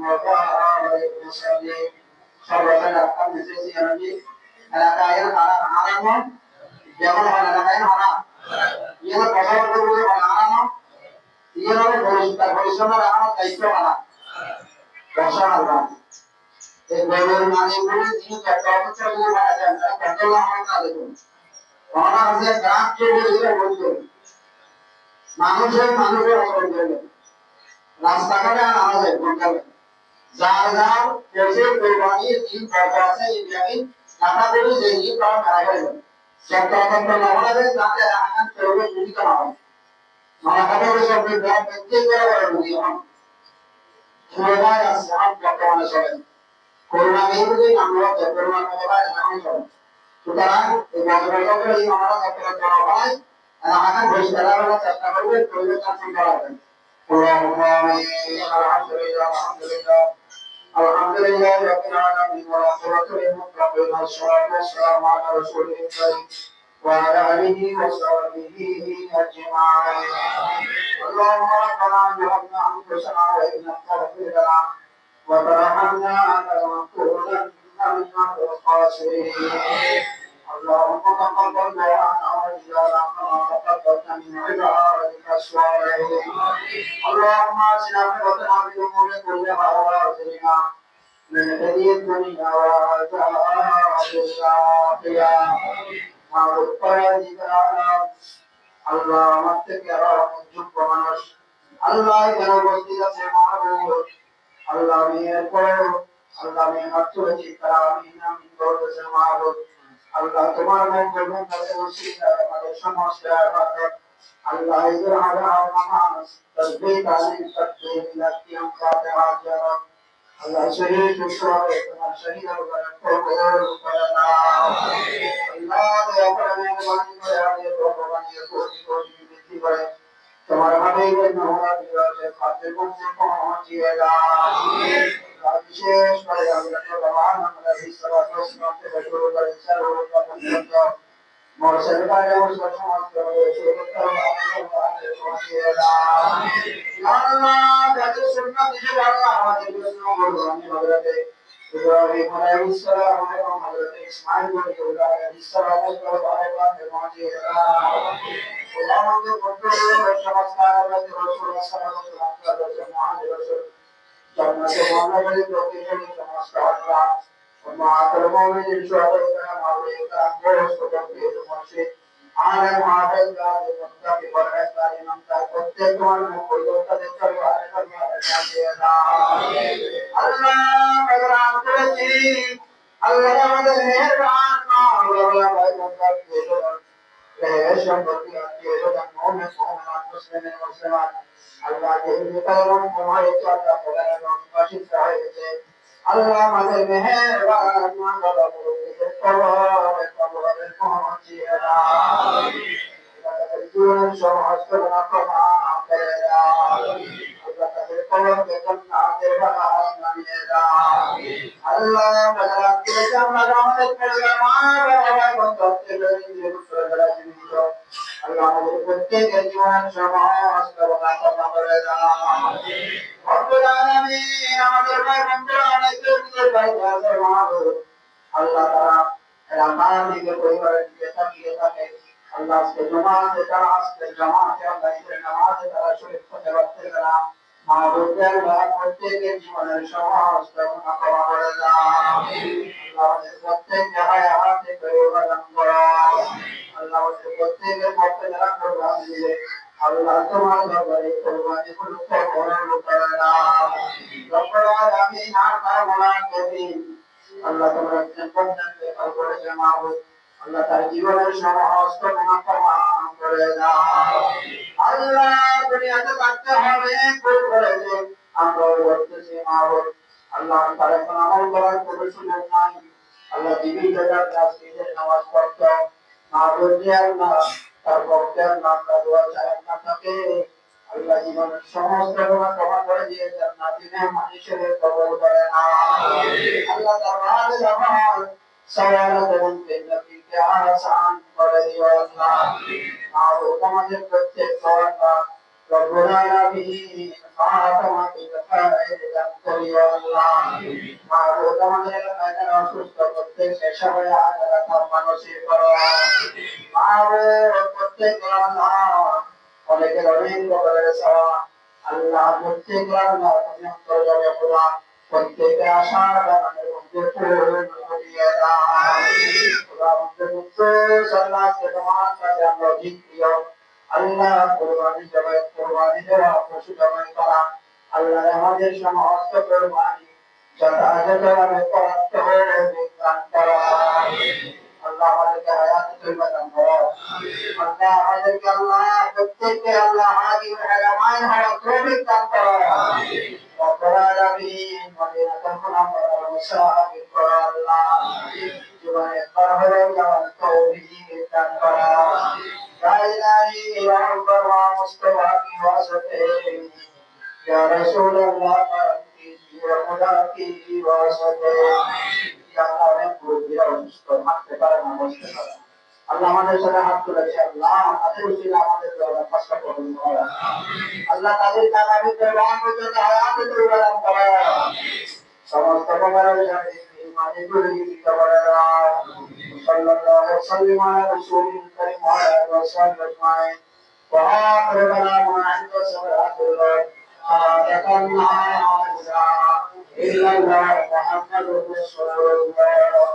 وبارك وسلم সর্বদা আপনি সেই অনুযায়ী এলাকায় হারানো যেমন এলাকায় হারা ইয়ে প্রসাদ করবে হারানো ইয়ে পরিশ্রম রাখানোর দায়িত্ব হারা ব্যবসা হারা এই গরুর মালিকগুলো তিনি চট্টগ্রাম মারা যান তারা কতলা হারা দেখুন ওনারা হচ্ছে গ্রাম চলে বলতো মানুষের অবদান রাস্তাঘাটে আনা যায় কোনকালে যার যার দেশে কোরবানি দিন পর্যায়ে এই ব্যাপী টাকা করে যে এই প্রাণ মারা গেল চট্টগ্রাম নগরে যাতে আকান চলবে ভূমিকা হয় মানবতার সঙ্গে গ্রাম প্রত্যেক করে বুঝিয়ে সবাই আছে আম বর্তমানে চলে করোনা বিরোধী আমরা করোনা মোকাবেলায় এখন চলে সুতরাং এই বছরের এই আমরা চট্টগ্রাম জনগণ আকান ঘোষ করার চেষ্টা করবে পরিবেশ শাসন করা হবে اللهم آمين الحمد لله الحمد لله رب العالمين والعاقبة للمتقين والصلاة والسلام على رسوله الكريم وعلى آله وصحبه أجمعين اللهم ربنا ظلمنا أنفسنا وإن لم تغفر لنا وترحمنا لنكونن من الخاسرين اللهم تقبل دعاءنا وإجابنا كما تقبلت من عبادك الصالحين اللهم أجعلنا عاقبتنا في الأمور كلها وأجرنا من خزي الدنيا وعذاب الآخرة مع الطيب আল্লাহ আমার থেকে আরো যোগ্য মানুষ আল্লাহ যেন উপস্থিত আছে মাহবুব আল্লাহ মেয়ের পরে আল্লাহ মেয়ে মাত্র চিত্রা আমি নাম করতেছে মাহবুব আল্লাহ তোমার মঙ্গল মঙ্গলে ওসিলা আমাদের সমস্ত ইবাদত আল্লাহ ইদর আলা নামাজ তাসবিহ তালিম তাকবীর লাকিয়াম ফাতিহা জারাত আল্লাহ শহীদ সুসরে তোমার শহীদ আল্লাহ কবুল করে নাও আল্লাহ দয়া করে মেহরবানি করে আমাদের ভগবানের কোটি কোটি বৃদ্ধি করে তোমার হাবিবের নহরাতে খাদ্যের মধ্যে পৌঁছিয়ে দাও বিশেষ করে আল্লাহ ভগবান আমাদের বিশ্ববাস থেকে শুরু করে সর্বদা পর্যন্ত মরসের বাইরে মুসলিম সমাজকে পৌঁছিয়ে দাও আল্লাহ যাদের সুন্নাত হিসেবে আল্লাহ আমাদের জন্য ভগবান হযরতে ইব্রাহিম আলাইহিস সালাম এবং হযরতে ইসমাঈল আলাইহিস সালামের পরবর্তীতে পৌঁছিয়ে দাও আল্লাহ আমাদের বন্ধুদের সমস্ত আল্লাহর রাসূল সাল্লাল্লাহু আলাইহি ওয়াসাল্লাম জান্নাতে মাওলানা প্রতিদিন সমস্ত আল্লাহ মাআতুল মুমিনিন শুহাদা মাওলানা আমরস্ত করতে তোমাকে আলেম হাফেজ গাজী মুত্তাকি পরহেজগার ইমাম তার প্রত্যেক তোমার মুখলতা দেখতে পারে আল্লাহ মেহরবান করেছি আল্লাহ আমাদের মেহেরবান আল্লাহ ভাই বন্ধা সম্পর্কে মুসলিমান আল্লাহ আল্লাহ আমাদের মেহেরবান পৌঁছিয়ে দাও সমস্ত গুনাহ ক্ষমা করে দাও আল্লাহ তাদের কবরকে জান্নাতের বাগান বানিয়ে দাও আল্লাহ আমাদেরকে জান্নাত আমাদের মা বাবা বন্ধুকে জীবিত আল্লাহ আমাদের প্রত্যেকের জীবন সমস্ত গুনাহ ক্ষমা করে দাও রব্বুল আলামিন আমাদের ভাই বন্ধুরা অনেকে নিজের ভাই আছে মাহবুব আল্লাহ তাআলা এলাকার দিকে পরিবারের দিকে তাকিয়ে থাকে আল্লাহ আজকে জমাতে তারা আজকে জামাতে আল্লাহ এই নামাজে তারা শরীক হতে পারছে না মাহবুবের আল্লাহ প্রত্যেকের জীবনের সমস্ত গুনাহ ক্ষমা করে দাও আল্লাহ আমাদের প্রত্যেক জায়গায় হাতে পরিবর্তন করো আল্লাহ আমাদের প্রত্যেকের পক্ষে যারা কোরবানি দিবে আল্লাহ তোমার দরবারে কোরবানি কবুল করে নাও রব্বুল আলামিন আর মোলান কবি আল্লাহ তোমরা পর্যন্ত কবরে মাহবুব আল্লাহ তার জীবনের সমস্ত গুনাহ ক্ষমা করে দাও আল্লাহ দুনিয়াতে থাকতে হবে ভুল করেছে আমরা বলতেছি মাহবুব আল্লাহ তার এখন আমল করার কোনো সুযোগ নাই আল্লাহ জীবিত রাজনীতির নামাজ পড়তো মাহবুব যে আল্লাহ তার পক্ষে আল্লাহ তার দোয়া চায় না থাকে আল্লাহ জীবনের সমস্ত গুনাহ ক্ষমা করে দিয়ে জান্নাতে মানুষের কবুল করে নাও আল্লাহ তাআলা জামাল সওয়ালাত এবং বেনতিকে আসান করে দিও আল্লাহ আর তোমাদের প্রত্যেক দোয়া ربنا العالمين خاتم بالخير لم يا الله معبود من الخير সুস্থ প্রত্যেক সবাই আদালত মানসিক করো معبود প্রত্যেক আল্লাহ অনেকের অনেক বড় সওয়া আল্লাহ প্রত্যেক আল্লাহ তুমি অন্তর্জামে খোদা প্রত্যেকে আশা বানানোর মধ্যে পূর্ণ দিয়ে দাও খোদা মধ্যে মুক্ত সাল্লাহকে তোমার কাছে আমরা জিজ্ঞিও আল্লাহ কুরবানি জবাই কুরবানি দেওয়া পশু জবাই করা আল্লাহ আমাদের সমস্ত কুরবানি যথাযথভাবে করতে হবে বিজ্ঞান করা আল্লাহ আমাদেরকে হায়াত তৈবা দান করো আল্লাহ আমাদেরকে আল্লাহ প্রত্যেককে আল্লাহ হাজি হায়ামাইন হওয়া তৌফিক দান করো রব্বুল আলামিন মদিনাতুল মুনাওয়ারা মুসাফির করো আল্লাহ জীবনে একবার হলেও যাওয়ার তৌফিক দান করো لا إله إلا أنت المصطفى في وسطه يا رسول الله وملاقي وسطه يا আল্লাহ আমাদের সাথে হাত তুলেছে আল্লাহ তাদের উচিত আমাদের কষ্ট করুন আল্লাহ তাদের আগামী প্রমাণ পর্যন্ত হায়াতে প্রদান করে সমস্ত প্রকারের সাথে ইমানে করে দিতে পারে সাল্লাল্লাহু আলাইহি ওয়াসাল্লাম আলা রাসূলিল কারীম ওয়া আলা আলিহি ওয়া وآخر كلامنا عند صلاة الله لا إله إلا الله محمد رسول الله